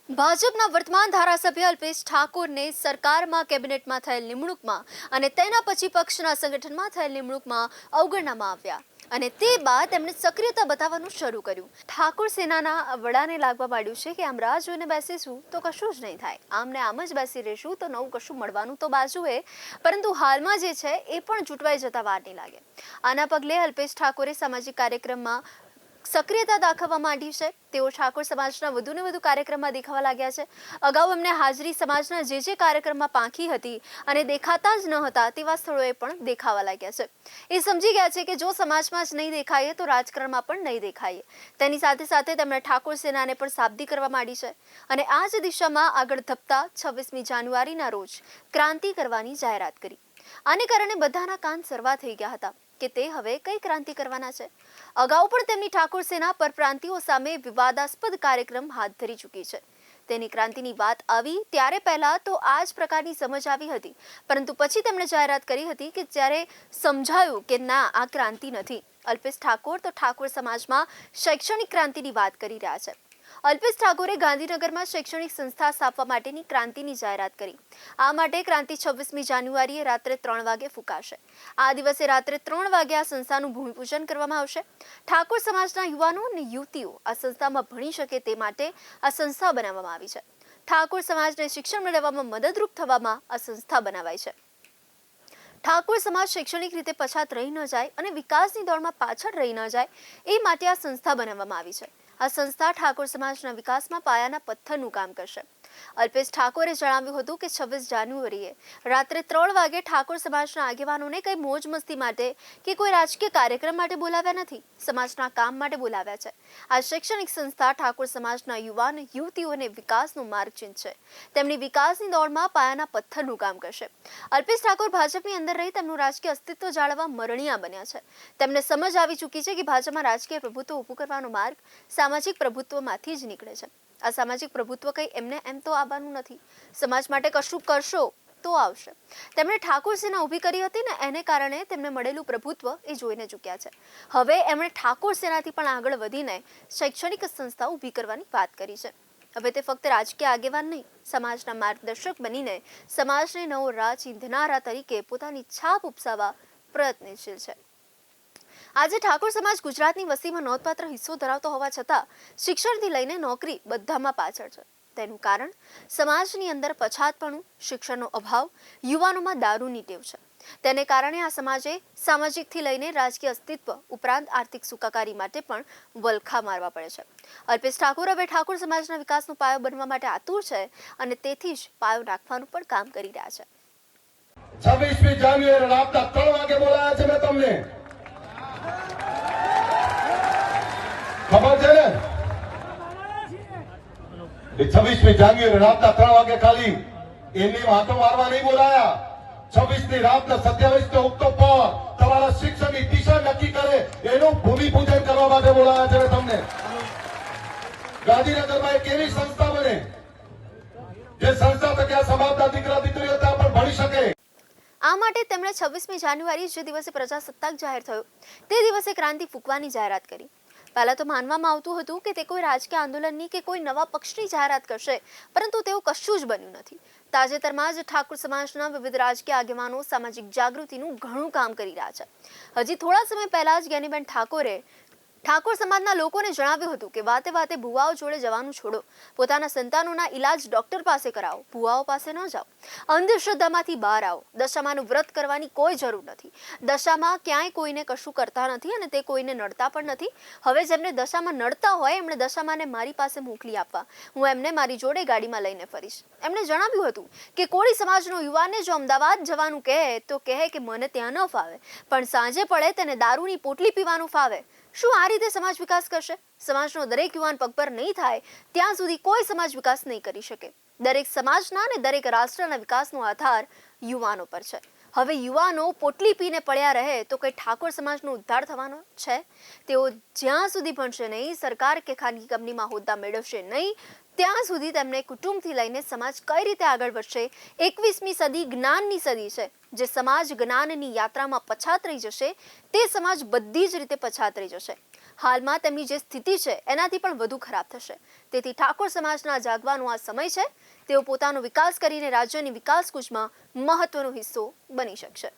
ભાજપના વર્તમાન ધારાસભ્ય અલ્પેશ ઠાકોરને સરકારમાં કેબિનેટમાં થયેલ નિમણૂકમાં અને તેના પછી પક્ષના સંગઠનમાં થયેલ નિમણૂકમાં અવગણવામાં આવ્યા અને તે બાદ તેમણે સક્રિયતા બતાવવાનું શરૂ કર્યું. ઠાકોર સેનાના વડાને લાગવા માંડ્યું છે કે આમ રાહ જોઈને બેસીશું તો કશું જ નહીં થાય, આમને આમ જ બેસી રહીશું તો નવું કશું મળવાનું તો બાજુએ, પરંતુ હાલમાં જે છે એ પણ જૂટવાઈ જતા વાર નહીં લાગે. આના પગલે અલ્પેશ ઠાકોરે સામાજિક કાર્યક્રમમાં સક્રિયતા દાખવવા માંડી છે. તેઓ ઠાકોર સમાજના વધુને વધુ કાર્યક્રમમાં દેખાવા લાગ્યા છે. અગાઉ એમને હાજરી સમાજના જે કાર્યક્રમમાં પાંખી હતી અને દેખાતા જ ન હતા તેવા સ્થળોએ પણ દેખાવા લાગ્યા છે. એ સમજી ગયા છે કે જો સમાજમાં જ નહીં દેખાઈએ તો રાજકારણમાં પણ નહીં દેખાઈએ. તેની સાથે સાથે તેમણે ઠાકોર સેનાને પણ સાબદી કરવા માંડી છે અને આ જ દિશામાં આગળ ધપતા 26મી જાન્યુઆરીના રોજ ક્રાંતિ કરવાની જાહેરાત કરી. આને કારણે બધાના કાન સરવા થઈ ગયા હતા કે તે હવે કઈ ક્રાંતિ કરવાના છે. અગાઉ પણ તેમની ઠાકોર સેના પરપ્રાંતિઓ સામે વિવાદાસ્પદ કાર્યક્રમ હાથ ધરી ચૂકી છે. તેની ક્રાંતિની વાત આવી ત્યારે પહેલા તો આ જ પ્રકારની સમજ આવી હતી, પરંતુ પછી તેમણે જાહેરાત કરી હતી કે જ્યારે સમજાયું કે ના, આ ક્રાંતિ નથી. અલ્પેશ ઠાકોર તો ઠાકોર સમાજમાં શૈક્ષણિક ક્રાંતિની વાત કરી રહ્યા છે. અલ્પેશ ઠાકોરે ગાંધીનગરમાં શૈક્ષણિક સંસ્થા સ્થાપવા માટેની ક્રાંતિની જાહેરાત કરી. આ માટે ક્રાંતિ 26મી જાન્યુઆરીએ રાત્રે 3 વાગે ફૂંકાશે. આ દિવસે રાત્રે 3 વાગે આ સંસ્થાનું ભૂમિપૂજન કરવામાં આવશે. ઠાકોર સમાજના યુવાનો અને યુવતીઓ આ સંસ્થામાં ભણી શકે તે માટે આ સંસ્થા બનાવવામાં આવી છે. ઠાકોર સમાજને શિક્ષણ મેળવવામાં મદદરૂપ થવામાં આ સંસ્થા બનાવાઈ છે. ઠાકોર સમાજ શૈક્ષણિક રીતે પછાત રહી ન જાય અને વિકાસની દોડમાં પાછળ રહી ન જાય એ માટે આ સંસ્થા બનાવવામાં આવી છે. આ સંસ્થા ઠાકોર સમાજના વિકાસમાં પાયાના પથ્થરનું કામ કરશે. અલ્પેશ ઠાકોરે જણાવ્યું હતું કે 26 જાન્યુઆરીએ રાત્રે 3 વાગે ઠાકોર સમાજના આગેવાનોને કઈ મોજ મસ્તી માટે કે કોઈ રાજકીય કાર્યક્રમ માટે બોલાવ્યા નથી, સમાજના કામ માટે બોલાવ્યા છે. આ શૈક્ષણિક સંસ્થા ઠાકોર સમાજના યુવાન યુવતીઓને વિકાસનો માર્ગ ચીંધશે. તેમની વિકાસની દોડમાં પાયાના પથ્થરનું કામ કરશે. અલ્પેશ ઠાકોર ભાજપની અંદર રહી તેમનું રાજકીય અસ્તિત્વ જાળવવા મરણિયા બન્યા છે. તેમને સમજ આવી ચૂકી છે કે ભાજપમાં રાજકીય પ્રભુત્વ ઊભું કરવાનો માર્ગ સામાજિક પ્રભુત્વમાંથી જ નીકળે છે. આ સામાજિક પ્રભુત્વ કંઈ એમને એમ તો આવવાનું નથી. સમાજ માટે કશું કરશો તો આવશે. તેમણે ઠાકોર સેના ઊભી કરી હતી ને એને કારણે તેમને મળેલું પ્રભુત્વ એ જોઈને ચૂક્યા છે. હવે એમણે ઠાકોર સેનાથી પણ આગળ વધીને શૈક્ષણિક સંસ્થા ઊભી કરવાની વાત કરી છે. હવે તે ફક્ત રાજકીય આગેવાન નહીં, સમાજના માર્ગદર્શક બનીને સમાજને નવો રાહ ચીંધનારા તરીકે પોતાની છાપ ઉપસાવવા પ્રયત્નશીલ છે. આજે ઠાકોર સમાજ ગુજરાતની વસ્તીમાં નોંધપાત્ર હિસ્સો ધરાવતો હોવા છતાં શિક્ષણથી લઈને નોકરી બધામાં પાછળ છે. તેનું કારણ સમાજની અંદર પછાતપણું, શિક્ષણનો અભાવ, યુવાનોમાં દારૂની ટેવ છે. તેને કારણે આ સમાજે સામાજિકથી લઈને રાજકીય અસ્તિત્વ ઉપરાંત આર્થિક સુખાકારી માટે પણ વલખા મારવા પડે છે. અલ્પેશ ઠાકોર હવે ઠાકોર સમાજના વિકાસનો પાયો બનવા માટે આતુર છે અને તેથી જ પાયો નાખવાનું પણ કામ કરી રહ્યા છે. 26મી જાન્યુઆરી રાતના 3 વાગે બોલાયા છે મેં તમને. ખબર છે ને? 26મી જાન્યુઆરી રાતના 3 વાગે ખાલી એમની વાતો મારવા નહીં બોલાયા. 26ની રાતના 27 ઓક્ટોબર તમારા શિક્ષણની દિશા નક્કી કરે એનું ભૂમિપૂજન કરવા માટે બોલાયા છે તમને. ગાંધીનગરમાં એક એવી સંસ્થા બને જે સંસ્થા થકી આ સમાજના દીકરા દીકરીઓ ત્યાં પણ ભણી શકે. આ માટે તેમણે 26મી જાન્યુઆરી જે દિવસે પ્રજાસત્તાક જાહેર થયો તે દિવસે ક્રાંતિ ફૂંકવાની જાહેરાત કરી. પહેલા તો માનવામાં આવતું હતું કે તે કોઈ રાજકીય આંદોલનની કે કોઈ નવા પક્ષની જાહેરાત કરશે, પરંતુ તેવું કશું જ બન્યું નથી. તાજેતરમાં જ ઠાકોર સમાજના વિવિધ રાજકીય આગેવાનો સામાજિક જાગૃતિનું ઘણું કામ કરી રહ્યા છે. હજી થોડા સમય પહેલા જ જ્ઞાનીબેન ઠાકોરે ઠાકોર સમાજના લોકોને જણાવ્યું હતું કે વાતે વાતે ભુવાઓ જોડે જવાનું છોડો, પોતાના સંતાનોના ઈલાજ ડોક્ટર પાસે કરાવો, ભુવાઓ પાસે ન જાઓ, અંધશ્રદ્ધામાંથી બહાર આવો, દશામાનું વ્રત કરવાની કોઈ જરૂર નથી, દશામાં ક્યાંય કોઈને કશું કરતા નથી અને તે કોઈને નડતા પણ નથી. હવે જેમને દશામાં નડતા હોય એમણે દશામાને મારી પાસે મોકલી આપવા, હું એમને મારી જોડે ગાડીમાં લઈને ફરીશ. એમણે જણાવ્યું હતું કે કોળી સમાજનો યુવાનને જો અમદાવાદ જવાનું કહે તો કહે કે મને ત્યાં ન ફાવે, પણ સાંજે પડે તેને દારૂની પોટલી પીવાનું ફાવે. શું આ રીતે સમાજ વિકાસ કરશે? સમાજનો દરેક યુવાન પગભર નહીં થાય ત્યાં સુધી કોઈ સમાજ વિકાસ નહીં કરી શકે. દરેક સમાજના અને દરેક રાષ્ટ્રના વિકાસનો આધાર યુવાનો પર છે. હવે યુવાનો પોટલી પીને પડ્યા રહે તો કઈ ઠાકોર સમાજનો ઉદ્ધાર થવાનો છે? તેઓ જ્યાં સુધી ભણશે નહીં, સરકાર કે ખાનગી કંપનીમાં હોદ્દા મેળવશે નહીં, ત્યાં સુધી તેમને કુટુંબથી લઈને સમાજ કઈ રીતે આગળ વધશે? 21મી સદી જ્ઞાનની સદી છે. જે સમાજ જ્ઞાનની યાત્રામાં પછાત રહી જશે તે સમાજ બધી જ રીતે પછાત રહી જશે. હાલમાં તેમની જે સ્થિતિ છે એનાથી પણ વધુ ખરાબ થશે. તેથી ઠાકોર સમાજના જાગવાનો આ સમય છે. તેઓ પોતાનો વિકાસ કરીને રાજ્યની વિકાસ કૂચમાં મહત્વનો હિસ્સો બની શકશે.